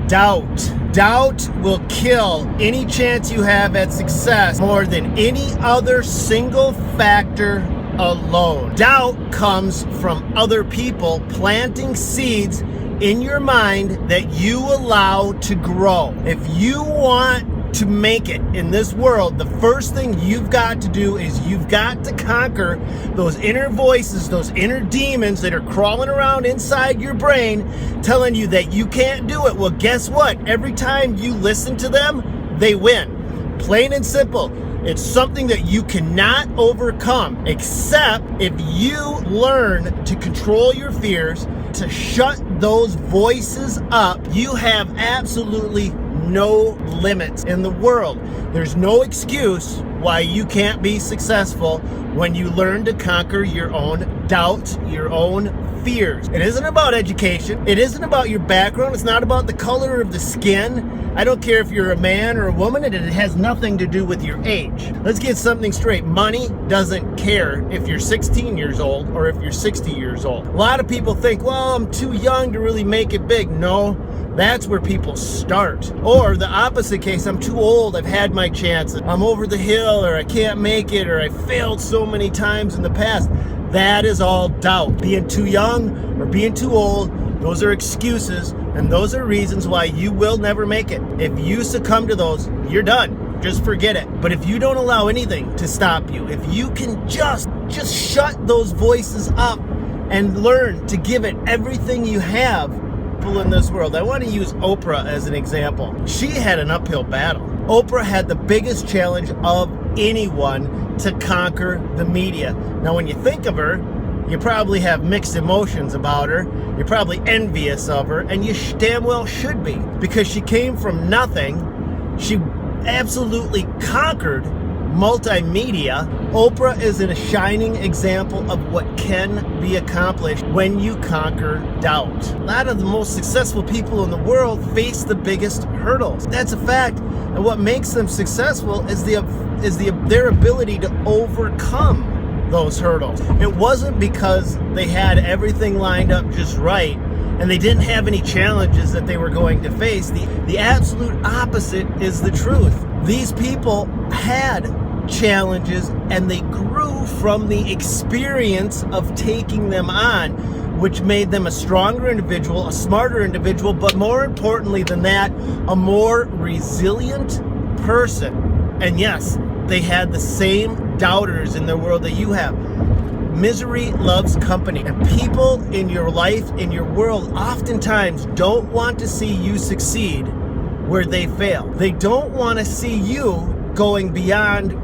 Doubt. Doubt will kill any chance you have at success more than any other single factor alone. Doubt comes from other people planting seeds in your mind that you allow to grow. If you want to make it in this world, the first thing you've got to do is you've got to conquer those inner voices, those inner demons that are crawling around inside your brain telling you that you can't do it. Well, guess what? Every time you listen to them, they win. Plain and simple. It's something that you cannot overcome, except if you learn to control your fears, to shut those voices up. You have absolutely no limits in the world. There's no excuse why you can't be successful when you learn to conquer your own doubts, your own fears. It isn't about education. It isn't about your background. It's not about the color of the skin. I don't care if you're a man or a woman, and it has nothing to do with your age. Let's get something straight. Money doesn't care if you're 16 years old or if you're 60 years old. A lot of people think, well, I'm too young to really make it big. No, that's where people start. Or the opposite case, I'm too old, I've had my chance, I'm over the hill, or I can't make it, or I failed so many times in the past. That is all doubt. Being too young or being too old, those are excuses, and those are reasons why you will never make it. If you succumb to those, you're done. Just forget it. But if you don't allow anything to stop you, if you can just shut those voices up and learn to give it everything you have, in this world. I want to use Oprah as an example. She had an uphill battle. Oprah had the biggest challenge of anyone to conquer the media. Now, when you think of her, you probably have mixed emotions about her. You're probably envious of her, and you damn well should be, because she came from nothing. She absolutely conquered multimedia. Oprah is a shining example of what can be accomplished when you conquer doubt. A lot of the most successful people in the world face the biggest hurdles. That's a fact. And what makes them successful is their ability to overcome those hurdles. It wasn't because they had everything lined up just right and they didn't have any challenges that they were going to face. The absolute opposite is the truth. These people had challenges and they grew from the experience of taking them on, which made them a stronger individual, a smarter individual, but more importantly than that, a more resilient person. And yes, they had the same doubters in their world that you have. Misery loves company, and people in your life, in your world, oftentimes don't want to see you succeed where they fail. They don't want to see you going beyond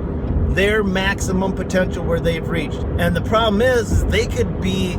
their maximum potential where they've reached. And the problem is they could be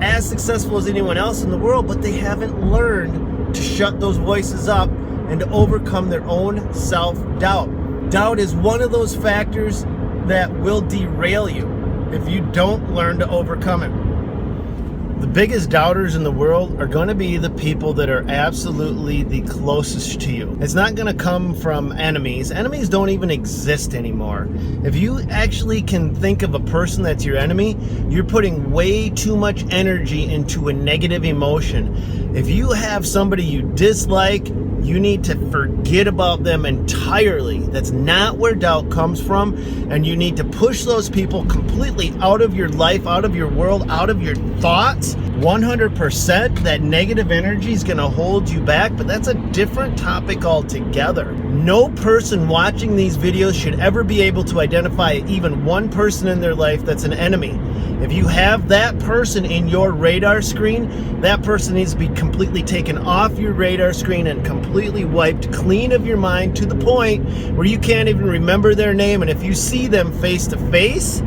as successful as anyone else in the world, but they haven't learned to shut those voices up and to overcome their own self-doubt. Doubt is one of those factors that will derail you if you don't learn to overcome it. The biggest doubters in the world are going to be the people that are absolutely the closest to you. It's not going to come from enemies. Enemies don't even exist anymore. If you actually can think of a person that's your enemy, you're putting way too much energy into a negative emotion. If you have somebody you dislike, you need to forget about them entirely. That's not where doubt comes from, and you need to push those people completely out of your life, out of your world, out of your thoughts. 100%. That negative energy is going to hold you back, but that's a different topic altogether. No person watching these videos should ever be able to identify even one person in their life that's an enemy. If you have that person in your radar screen, that person needs to be completely taken off your radar screen and completely wiped clean of your mind to the point where you can't even remember their name. And if you see them face to face,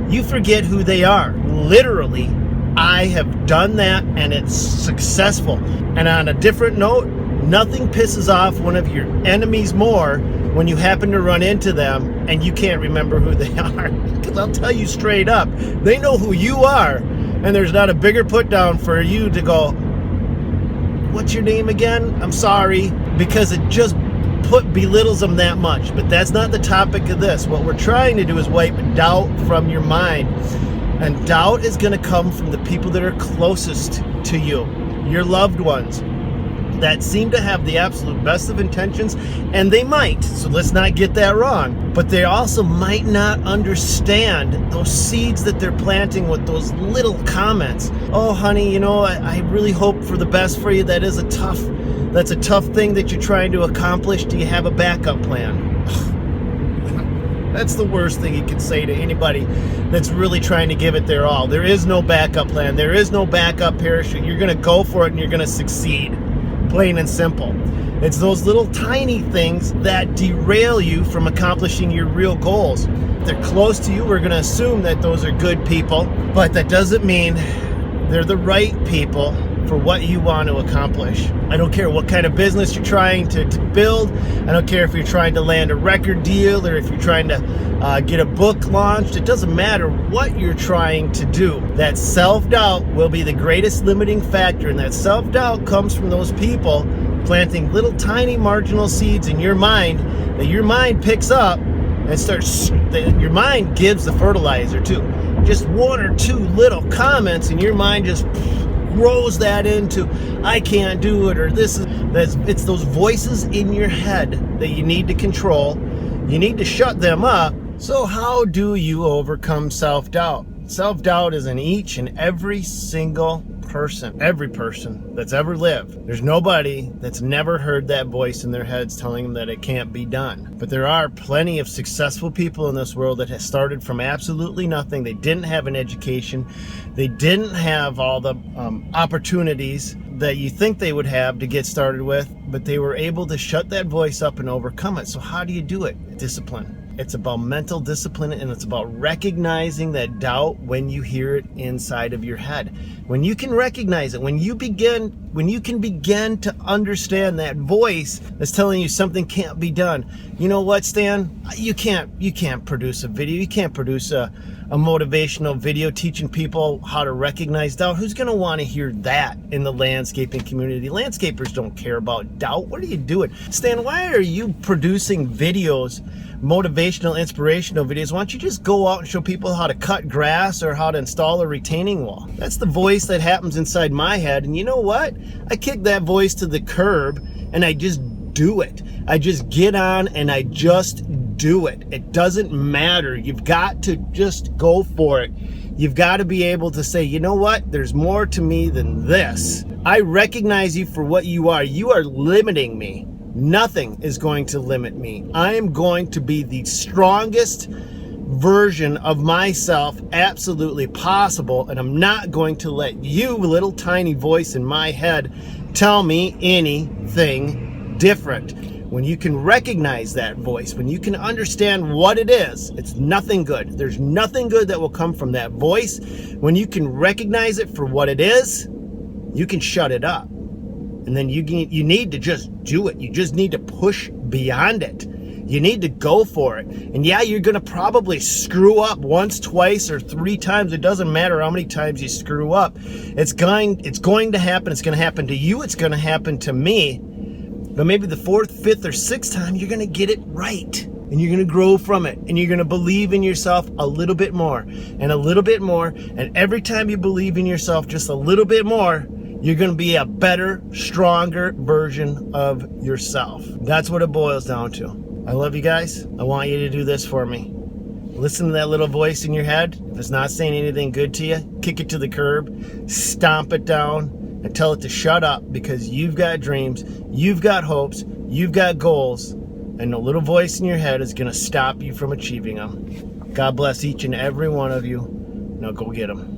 you forget who they are. Literally, I have done that, and it's successful. And on a different note, nothing pisses off one of your enemies more when you happen to run into them and you can't remember who they are. Because I'll tell you straight up, they know who you are, and there's not a bigger put down for you to go, what's your name again? I'm sorry, because it just belittles them that much. But that's not the topic of this. What we're trying to do is wipe doubt from your mind. And doubt is going to come from the people that are closest to you, your loved ones, that seem to have the absolute best of intentions, and they might, so let's not get that wrong, but they also might not understand those seeds that they're planting with those little comments. Oh honey, you know, I really hope for the best for you. That's a tough thing that you're trying to accomplish. Do you have a backup plan? That's the worst thing you can say to anybody that's really trying to give it their all. There is no backup plan. There is no backup parachute. You're going to go for it and you're going to succeed. Plain and simple. It's those little tiny things that derail you from accomplishing your real goals. If they're close to you, we're going to assume that those are good people, but that doesn't mean they're the right people for what you want to accomplish. I don't care what kind of business you're trying to build. I don't care if you're trying to land a record deal or if you're trying to get a book launched. It doesn't matter what you're trying to do. That self-doubt will be the greatest limiting factor, and that self-doubt comes from those people planting little tiny marginal seeds in your mind that your mind picks up and your mind gives the fertilizer too. Just one or two little comments and your mind just grows that into, I can't do it, or it's those voices in your head that you need to control. You need to shut them up. So how do you overcome self-doubt? Self-doubt is in each and every single person, every person that's ever lived. There's nobody that's never heard that voice in their heads telling them that it can't be done. But there are plenty of successful people in this world that have started from absolutely nothing. They didn't have an education. They didn't have all the opportunities that you think they would have to get started with, but they were able to shut that voice up and overcome it. So how do you do it? Discipline. It's about mental discipline, and it's about recognizing that doubt when you hear it inside of your head. When you can recognize it, when you can begin to understand that voice that's telling you something can't be done. You know what, Stan? You can't produce a video. You can't produce a motivational video teaching people how to recognize doubt. Who's going to want to hear that in the landscaping community? Landscapers don't care about doubt. What are you doing? Stan, why are you producing videos, motivational, inspirational videos? Why don't you just go out and show people how to cut grass or how to install a retaining wall? That's the voice that happens inside my head. And you know what? I kick that voice to the curb and I just do it. I just get on and I just do it. It doesn't matter. You've got to just go for it. You've got to be able to say, you know what? There's more to me than this. I recognize you for what you are. You are limiting me. Nothing is going to limit me. I am going to be the strongest version of myself absolutely possible, and I'm not going to let you, little tiny voice in my head, tell me anything different. When you can recognize that voice, when you can understand what it is, it's nothing good. There's nothing good that will come from that voice. When you can recognize it for what it is, you can shut it up. And then you need to just do it. You just need to push beyond it. You need to go for it. And yeah, you're going to probably screw up once, twice, or 3 times. It doesn't matter how many times you screw up. It's going to happen. It's going to happen to you. It's going to happen to me. But maybe the 4th, 5th, or 6th time, you're going to get it right. And you're going to grow from it. And you're going to believe in yourself a little bit more. And a little bit more. And every time you believe in yourself just a little bit more, you're going to be a better, stronger version of yourself. That's what it boils down to. I love you guys. I want you to do this for me. Listen to that little voice in your head. If it's not saying anything good to you, kick it to the curb, stomp it down, and tell it to shut up, because you've got dreams, you've got hopes, you've got goals, and the little voice in your head is going to stop you from achieving them. God bless each and every one of you. Now go get them.